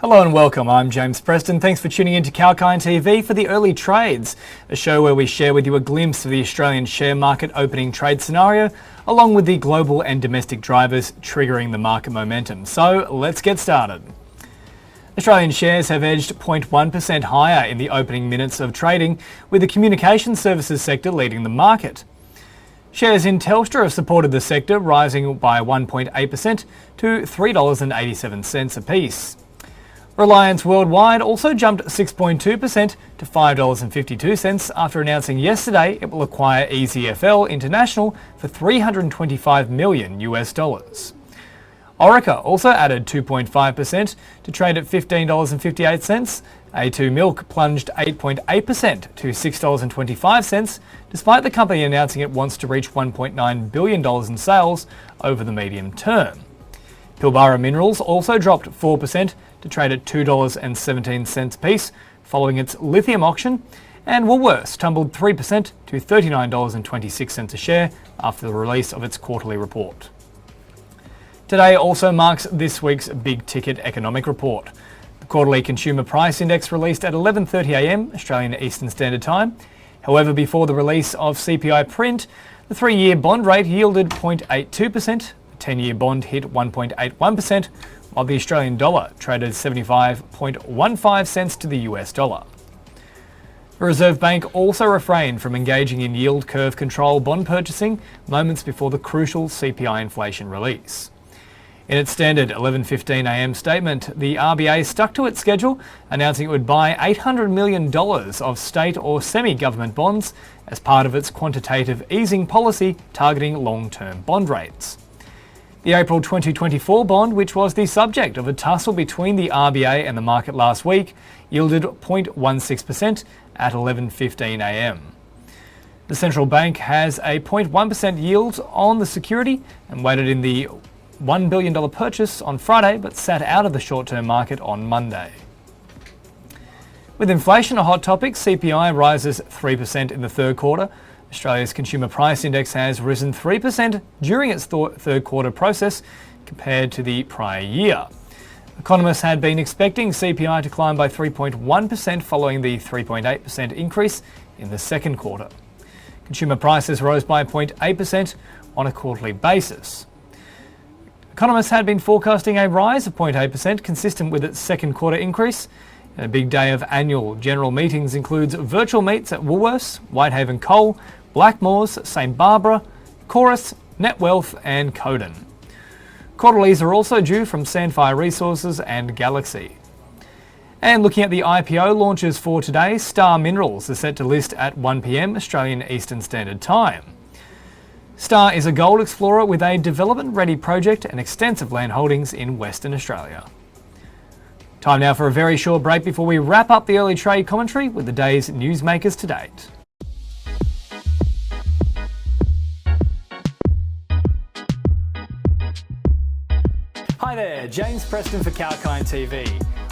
Hello and welcome, I'm James Preston. Thanks for tuning in to Kalkine TV for the Early Trades, a show where we share with you a glimpse of the Australian share market opening trade scenario, along with the global and domestic drivers triggering the market momentum. So let's get started. Australian shares have edged 0.1% higher in the opening minutes of trading, with the communications services sector leading the market. Shares in Telstra have supported the sector, rising by 1.8% to $3.87 apiece. Reliance Worldwide also jumped 6.2% to $5.52 after announcing yesterday it will acquire EZFL International for $325 million. Orica also added 2.5% to trade at $15.58. A2 Milk plunged 8.8% to $6.25, despite the company announcing it wants to reach $1.9 billion in sales over the medium term. Pilbara Minerals also dropped 4% to trade at $2.17 apiece following its lithium auction, and Woolworths tumbled 3% to $39.26 a share after the release of its quarterly report. Today also marks this week's big ticket economic report. The quarterly consumer price index released at 11:30 a.m. Australian Eastern Standard Time. However, before the release of CPI print, the 3-year bond rate yielded 0.82%, the 10-year bond hit 1.81%, while the Australian dollar traded 75.15 cents to the US dollar. The Reserve Bank also refrained from engaging in yield curve control bond purchasing moments before the crucial CPI inflation release. In its standard 11:15 a.m. statement, the RBA stuck to its schedule, announcing it would buy $800 million of state or semi-government bonds as part of its quantitative easing policy targeting long-term bond rates. The April 2024 bond, which was the subject of a tussle between the RBA and the market last week, yielded 0.16% at 11:15 a.m. The central bank has a 0.1% yield on the security and waited in the $1 billion purchase on Friday, but sat out of the short-term market on Monday. With inflation a hot topic, CPI rises 3% in the third quarter. Australia's consumer price index has risen 3% during its third quarter process compared to the prior year. Economists had been expecting CPI to climb by 3.1% following the 3.8% increase in the second quarter. Consumer prices rose by 0.8% on a quarterly basis. Economists had been forecasting a rise of 0.8%, consistent with its second quarter increase. And a big day of annual general meetings includes virtual meets at Woolworths, Whitehaven Coal, Blackmores, St Barbara, Chorus, Netwealth and Codan. Quarterlies are also due from Sandfire Resources and Galaxy. And looking at the IPO launches for today, Star Minerals is set to list at 1 p.m. Australian Eastern Standard Time. Star is a gold explorer with a development-ready project and extensive land holdings in Western Australia. Time now for a very short break before we wrap up the early trade commentary with the day's newsmakers to date. Hi there, James Preston for Kalkine TV.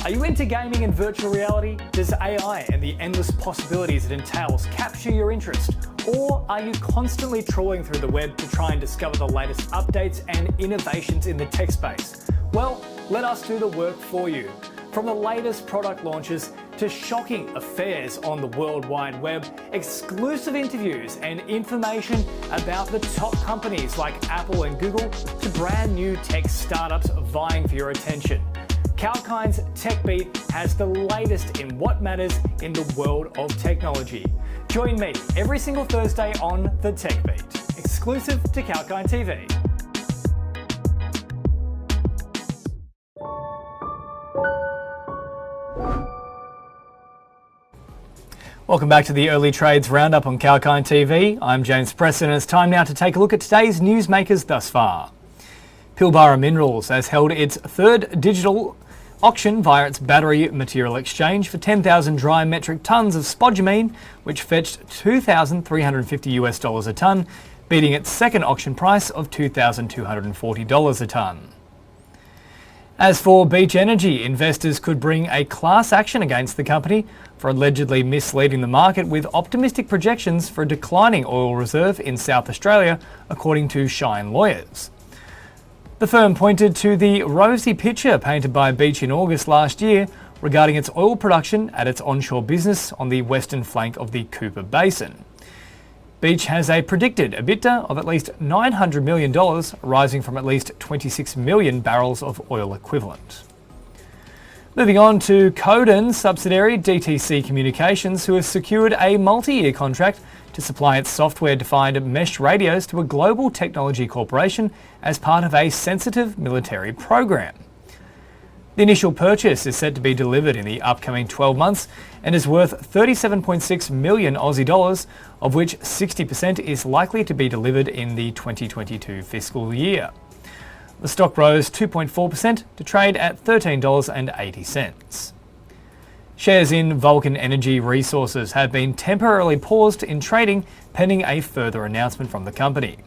Are you into gaming and virtual reality? Does AI and the endless possibilities it entails capture your interest? Or are you constantly trawling through the web to try and discover the latest updates and innovations in the tech space? Well, let us do the work for you. From the latest product launches to shocking affairs on the World Wide Web, exclusive interviews and information about the top companies like Apple and Google to brand new tech startups vying for your attention. Kalkine's Tech Beat has the latest in what matters in the world of technology. Join me every single Thursday on The Tech Beat, exclusive to Kalkine TV. Welcome back to the Early Trades Roundup on Kalkine TV. I'm James Preston and it's time now to take a look at today's newsmakers thus far. Pilbara Minerals has held its third digital auction via its battery material exchange for 10,000 dry metric tonnes of spodumene, which fetched $2,350 a tonne, beating its second auction price of $2,240 a tonne. As for Beach Energy, investors could bring a class action against the company for allegedly misleading the market with optimistic projections for a declining oil reserve in South Australia, according to Shine lawyers. The firm pointed to the rosy picture painted by Beach in August last year regarding its oil production at its onshore business on the western flank of the Cooper Basin. Beach has a predicted EBITDA of at least $900 million, rising from at least 26 million barrels of oil equivalent. Moving on to Codan subsidiary DTC Communications, who has secured a multi-year contract to supply its software-defined mesh radios to a global technology corporation as part of a sensitive military program. The initial purchase is set to be delivered in the upcoming 12 months and is worth 37.6 million Aussie dollars, of which 60% is likely to be delivered in the 2022 fiscal year. The stock rose 2.4% to trade at $13.80. Shares in Vulcan Energy Resources have been temporarily paused in trading pending a further announcement from the company.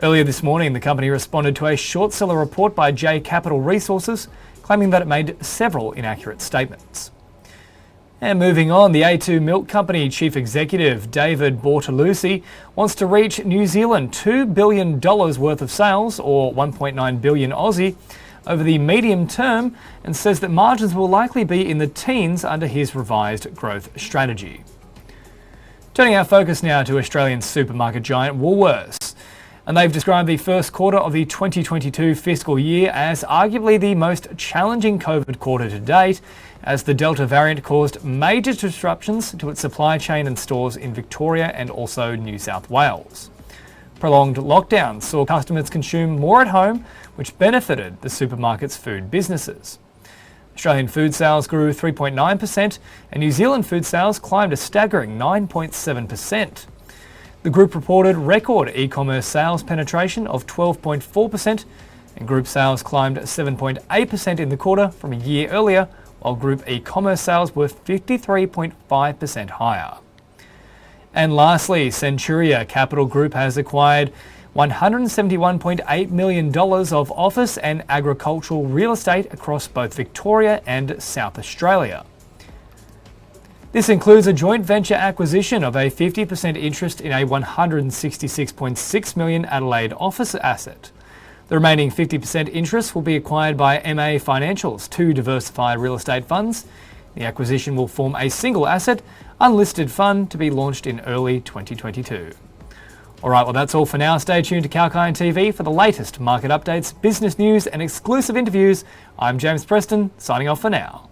Earlier this morning, the company responded to a short seller report by J Capital Resources, claiming that it made several inaccurate statements. And moving on, the A2 Milk Company Chief Executive David Bortolussi wants to reach New Zealand $2 billion worth of sales, or 1.9 billion Aussie, over the medium term, and says that margins will likely be in the teens under his revised growth strategy. Turning our focus now to Australian supermarket giant Woolworths. And they've described the first quarter of the 2022 fiscal year as arguably the most challenging COVID quarter to date, as the Delta variant caused major disruptions to its supply chain and stores in Victoria and also New South Wales. Prolonged lockdowns saw customers consume more at home, which benefited the supermarket's food businesses. Australian food sales grew 3.9%, and New Zealand food sales climbed a staggering 9.7%. The group reported record e-commerce sales penetration of 12.4%, and group sales climbed 7.8% in the quarter from a year earlier, while group e-commerce sales were 53.5% higher. And lastly, Centuria Capital Group has acquired $171.8 million of office and agricultural real estate across both Victoria and South Australia. This includes a joint venture acquisition of a 50% interest in a $166.6 million Adelaide office asset. The remaining 50% interest will be acquired by MA Financial's two diversified real estate funds. The acquisition will form a single asset, unlisted fund to be launched in early 2022. Alright, well that's all for now. Stay tuned to Kalkine TV for the latest market updates, business news and exclusive interviews. I'm James Preston, signing off for now.